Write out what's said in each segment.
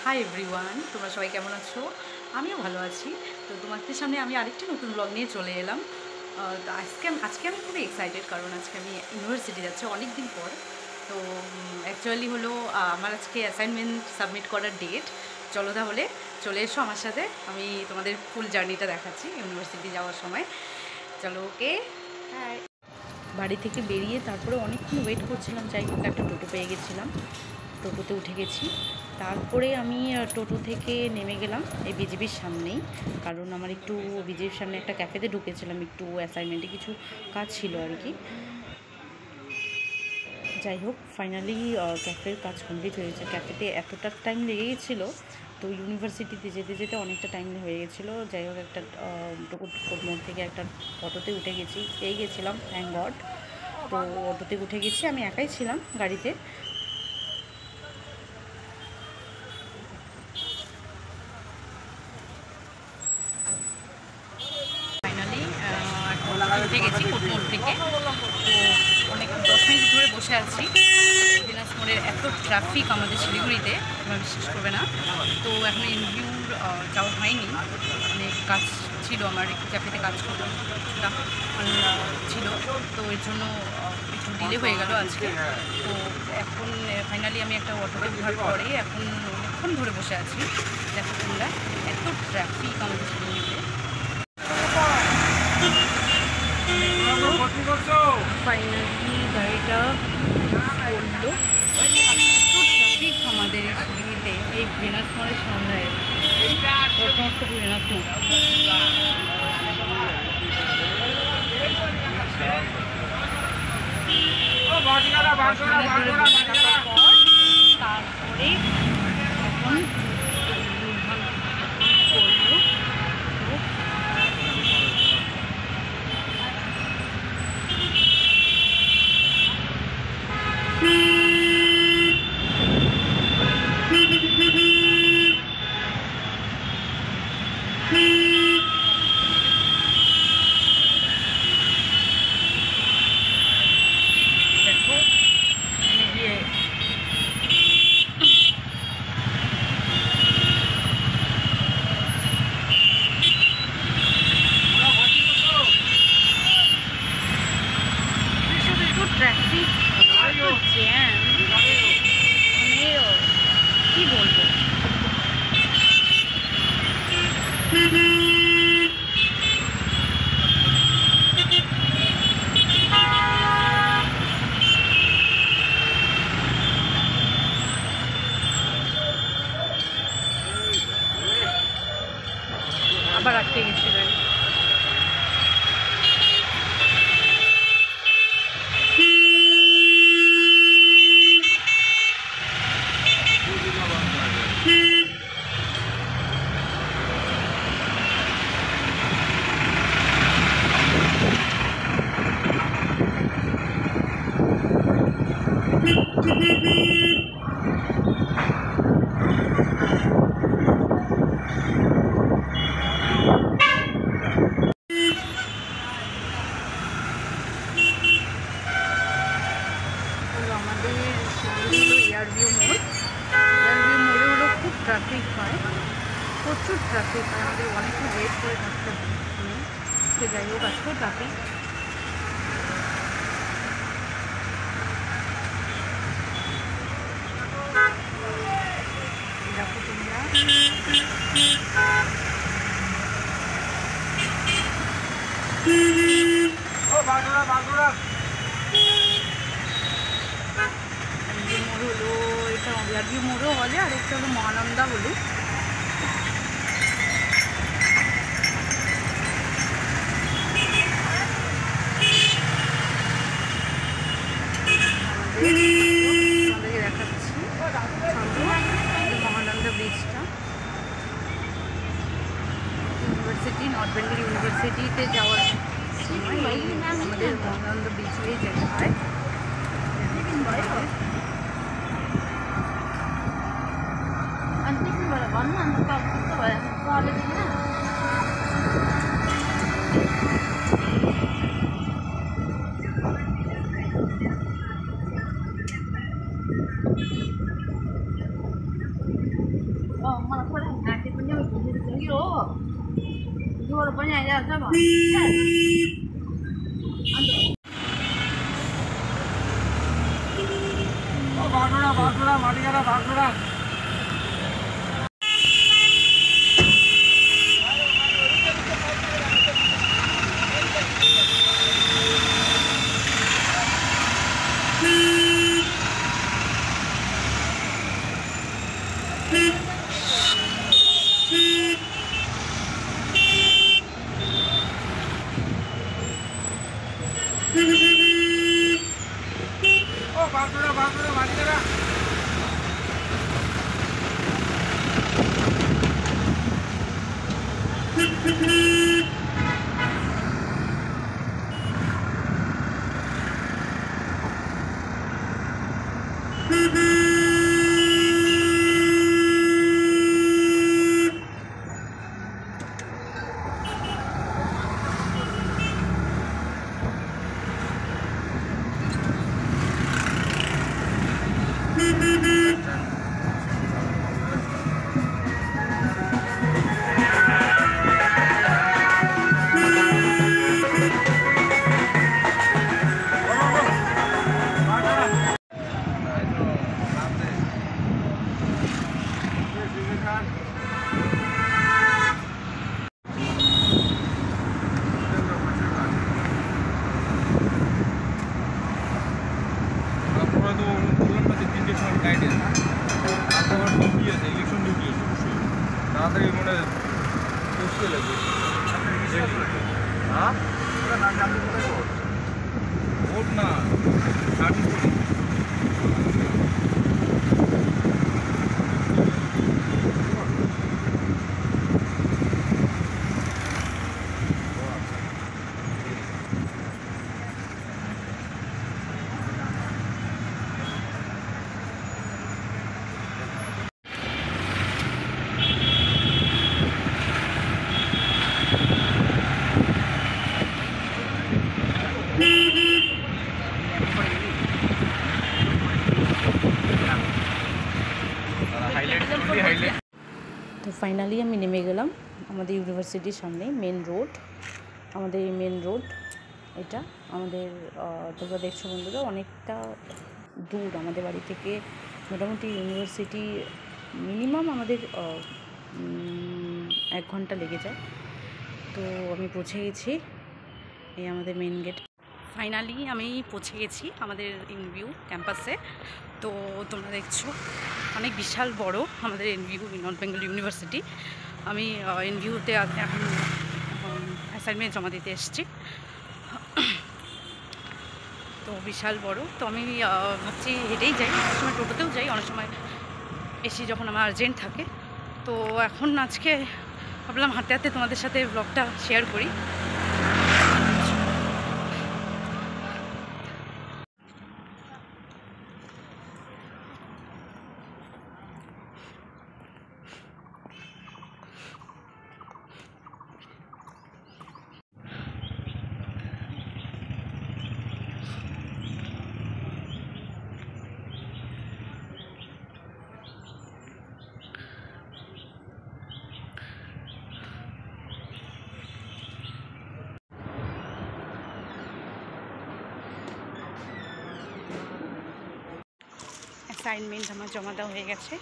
Hi everyone, তোমরা সবাই কেমন আছো? আমিও ভালো আছি। তো তোমাদের সামনে আমি আরেকটি নতুন ব্লগ নিয়ে চলে এলাম। তো আজকে আমি খুবই এক্সাইটেড, কারণ আজকে আমি ইউনিভার্সিটি যাচ্ছি অনেক দিন পর। তো অ্যাকচুয়ালি হলো আমার আজকে অ্যাসাইনমেন্ট সাবমিট করার ডেট। চলো তাহলে চলে এসো আমার সাথে, আমি তোমাদের ফুল জার্নিটা দেখাচ্ছি ইউনিভার্সিটি যাওয়ার সময়। চলো, ওকে। হ্যাঁ, বাড়ি থেকে বেরিয়ে তারপরে অনেকক্ষণ ওয়েট করছিলাম, যাই হোক একটা টোটো পেয়ে গেছিলাম, টোটোতে উঠে গেছি। তারপরে আমি টোটো থেকে নেমে গেলাম এই বিজেপির সামনেই, কারণ আমার একটু বিজেপির সামনে একটা ক্যাফেতে ঢুকেছিলাম, একটু অ্যাসাইনমেন্টে কিছু কাজ ছিল আর কি। যাই হোক, ফাইনালি ক্যাফের কাজ কমপ্লিট হয়েছে। ক্যাফেতে এতটা টাইম লেগে গেছিলো, তো ইউনিভার্সিটিতে যেতে যেতে অনেকটা টাইম হয়ে গেছিলো। যাই হোক, একটা মোড় থেকে একটা অটোতে উঠে গেছি, পেয়ে গেছিলাম, থ্যাঙ্ক গড। তো অটোতে উঠে গেছি, আমি একাই ছিলাম গাড়িতে। ফাইনালি উঠে গেছি কোটমোড় থেকে। তো অনেক 10 মিনিট ধরে বসে আছি। দিনাজপুরের এত ট্রাফিক আমাদের শিলিগুড়িতে, তোমরা বিশ্বাস করবে না। তো এখন ইন্টারভিউর যাওয়া হয়নি, অনেক কাজ ছিল আমার, একটু ক্যাফেতে কাজ করলাম ছিল, তো এর জন্য একটু ডিলে হয়ে গেল আজকে। তো এখন ফাইনালি আমি একটা অটোতে ওঠার পরে এখন অনেকক্ষণ ধরে বসে আছি। দেখো তোমরা, এত ট্রাফিক আমাদের শিলিগুড়িতে। ফাইনালি গাড়িটা করলো। এত ট্রাফিক আমাদের শিলিগুড়িতে, এই ভেনাস মোড়ের সামনে, প্রথমত ভেনাস মোড়। তারপরে এখন করলো। ট্রাফিক, জ্যাম, মানে কি বলবো। আবার আটকে গেছে গাড়ি। এয়ারভিউ মোড়ে হলো খুব ট্রাফিক হয়, প্রচুর ট্রাফিক হয়, আমাদের অনেকটা ওয়েট করে থাকতে হয়। সে যাই হোক, আজকেও ট্রাফিক। দেখো তোমরা, মোড় হলো এটা, এয়ারভিউ মোড়ও বলে, আর একটা হলো মহানন্দা হলো। আমাদেরকে দেখাচ্ছি মহানন্দা ব্রিজটা, ইউনিভার্সিটি, নর্থ বেঙ্গল ইউনিভার্সিটিতে যাওয়ার সময় আমাদের মহানন্দা ব্রিজে যেতে হয়। mana kau dah nanti punya itu lagi loh. Dua punya ya sama. Oh, baguslah, mati kara baguslah. Oh, baguslah, mati kara. তাড়াতাড়ি মনে মুশকিল আছে হ্যাঁ ভোট না তো ফাইনালি আমি নেমে গেলাম আমাদের ইউনিভার্সিটির সামনে মেন রোড। আমাদের এই মেন রোড এটা আমাদের তোমরা দেখছো বন্ধুরা অনেকটা দূর আমাদের বাড়ি থেকে। মোটামুটি ইউনিভার্সিটি মিনিমাম আমাদের 1 ঘন্টা লেগে যায়। তো আমি পৌঁছে গেছি এই আমাদের মেন গেট। ফাইনালি আমি পৌঁছে গেছি আমাদের এনভিউ ক্যাম্পাসে। তো তোমরা দেখছো অনেক বিশাল বড় আমাদের এনভিউ নর্থ বেঙ্গল ইউনিভার্সিটি। আমি এনভিউতে এখন অ্যাসাইনমেন্ট জমা দিতে এসেছি। তো বিশাল বড়। তো আমি ভাবছি হেঁটেই যাই, অনেক সময় টোটোতেও যাই, অনেক সময় বেশি যখন আমার আর্জেন্ট থাকে। তো এখন আজকে ভাবলাম হাঁটতে হাঁটতে তোমাদের সাথে ব্লগটা শেয়ার করি। অ্যাসাইনমেন্ট আমার জমা দেওয়া হয়ে গেছে,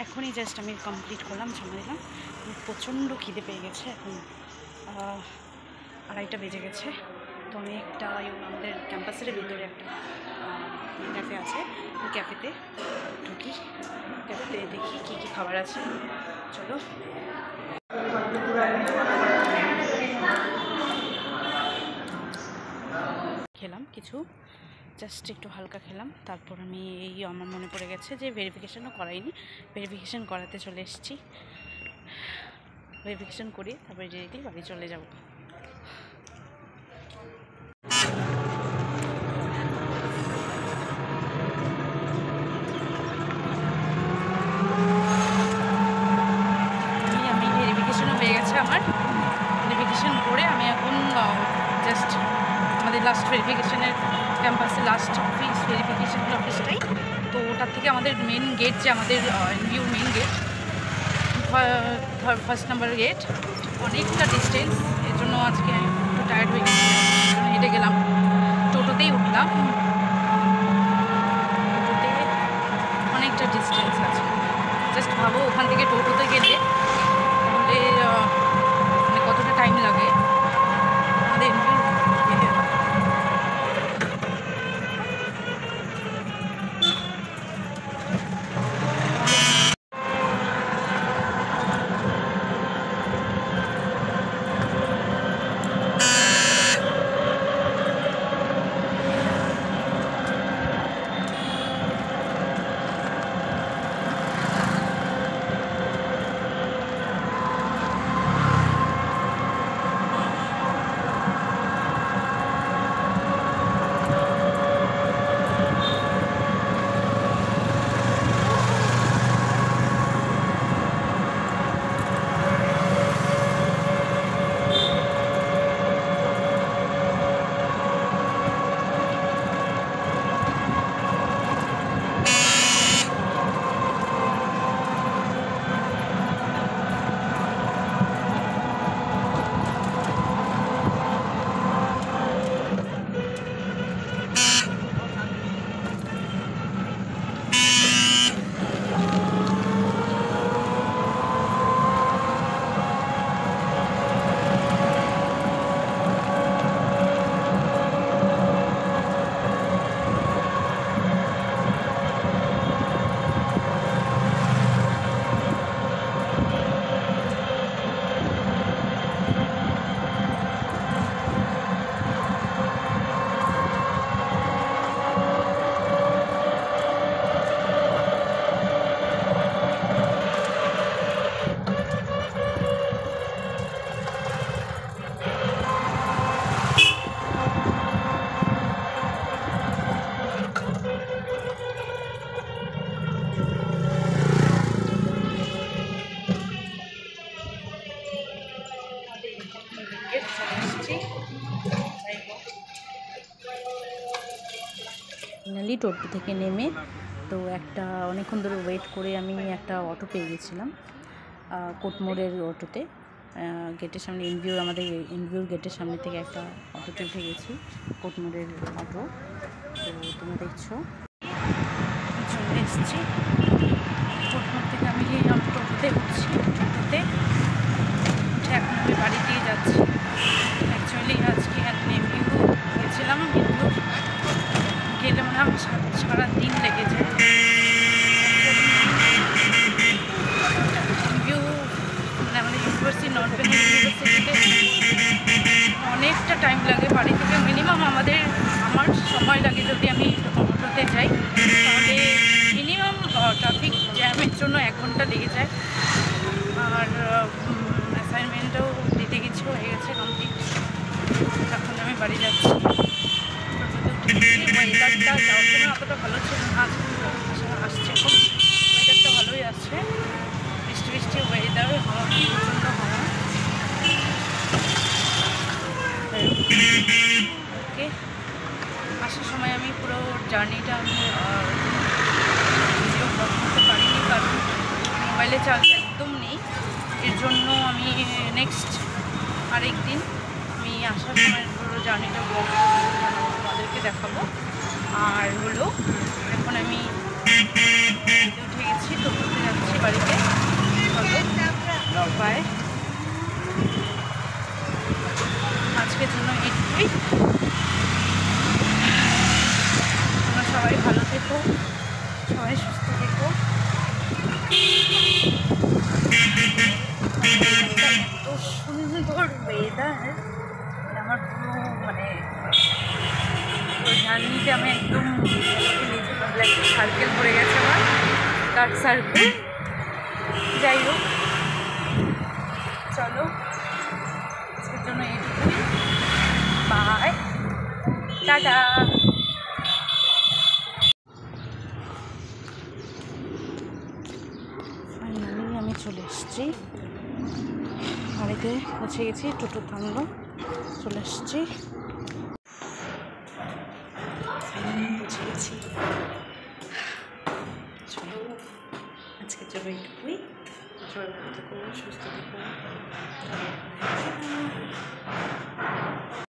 এখনই জাস্ট আমি কমপ্লিট করলাম, জমা দিলাম। প্রচণ্ড খিদে পেয়ে গেছে, এখন 2:30 বেজে গেছে। তো আমি একটা আমাদের ক্যাম্পাসের ভিতরে একটা ক্যাফে আছে, ওই ক্যাফেতে ঢুকি, ক্যাফেতে দেখি কী কী খাবার আছে। চলো খেলাম কিছু, জাস্ট একটু হালকা খেলাম। তারপর আমি আমার মনে পড়ে গেছে যে ভেরিফিকেশানও করাইনি, ভেরিফিকেশান করাতে চলে এসেছি। ভেরিফিকেশান করে তারপরে ডিরেক্টলি বাড়ি চলে যাব। আমি ভেরিফিকেশানও হয়ে গেছে আমার। ভেরিফিকেশান করে আমি এখন জাস্ট আমাদের লাস্ট ভেরিফিকেশানের ক্যাম্পাসে লাস্ট অফিস ভেরিফিকেশান অফিসটাই, তো ওটার থেকে আমাদের মেন গেট যে আমাদের এনভিউ main gate, first number gate, অনেকটা ডিস্টেন্স, এর জন্য আজকে একটু টায়ার্ড হয়ে গেছি, হেঁটে গেলাম, টোটোতেই উঠলাম, টোটোতে অনেকটা ডিস্টেন্স আছে। জাস্ট ভাবো ওখান থেকে টোটোতে গেলে তাহলে মানে কতটা টাইম লাগে আমাদের যেতে। ফাইনালি টোটো থেকে নেমে তো একটা অনেকক্ষণ ধরে ওয়েট করে আমি একটা অটো পেয়ে গেছিলাম, কোটমোড়ের অটোতে, গেটের সামনে আমাদের ইনভিউর গেটের সামনে থেকে একটা অটোতে উঠে গেছি, কোটমোড়ের অটো। তো তোমরা দেখছো চলে এসেছি কোটমোড় থেকে, আমি এই টোটোতে উঠছি, টোটোতে উঠে এখন আমি বাড়ি দিয়ে যাচ্ছি। অ্যাকচুয়ালি আজকে ইনভিউ গেছিলাম, ইনভিউ গেলে মানে আমার সারাদিন লেগে যায়। ইনভিউ মানে আমাদের ইউনিভার্সিটি, নর্থ বেঙ্গল ইউনিভার্সিটিতে অনেকটা টাইম লাগে। বাড়ি থেকে মিনিমাম আমার সময় লাগে, যদি আমি অটোতে যাই তাহলে মিনিমাম ট্রাফিক জ্যামের জন্য 1 ঘন্টা লেগে যায়। আর অ্যাসাইনমেন্টও দিতে কিছু হয়ে গেছে কমপ্লিট। এখন আমি বাড়ি যাচ্ছি। ওয়েদারটা যাওয়ার সময় অতটা ভালো ছিল না, আসছে এখন ওয়েদারটা ভালোই আসছে, বৃষ্টি বৃষ্টি ওয়েদার, হাওয়া প্রচণ্ড হাওয়া। ওকে, আসার সময় আমি পুরো জার্নিটা আমি ভিডিও ব্লগ করতে পারিনি, কারণ মোবাইলে চার্জ একদম নেই। এর জন্য আমি নেক্সট আরেক দিন আমি আসার সময় পুরো জার্নিটা ব্লগ তোমাদেরকে দেখাবো। আর হলো এখন আমি উঠে গেছি, তো উঠে যাচ্ছি বাড়িতে। চলো বাই, আজকের জন্য এইটুকুই। তোমরা সবাই ভালো থেকো, সবাই সুস্থ থেকো। এত সুন্দর ওয়েদার, আমার পুরো মানে জার্নিতে আমি একদম সার্কেল পড়ে গেছে, আমার ডার্ক সার্কেল। যাই হোক, চলো আজকের জন্য এইটুকুই, বাই, টাটা। ফাইনালি আমি চলে এসেছি বাড়িতে, পৌঁছে গেছি, টোটো থামলো, চলে এসেছি, পৌঁছে গেছি। চলো আজকের জন্য এইটুকুই। সবাই ভালো থেকো, সুস্থ থেকো।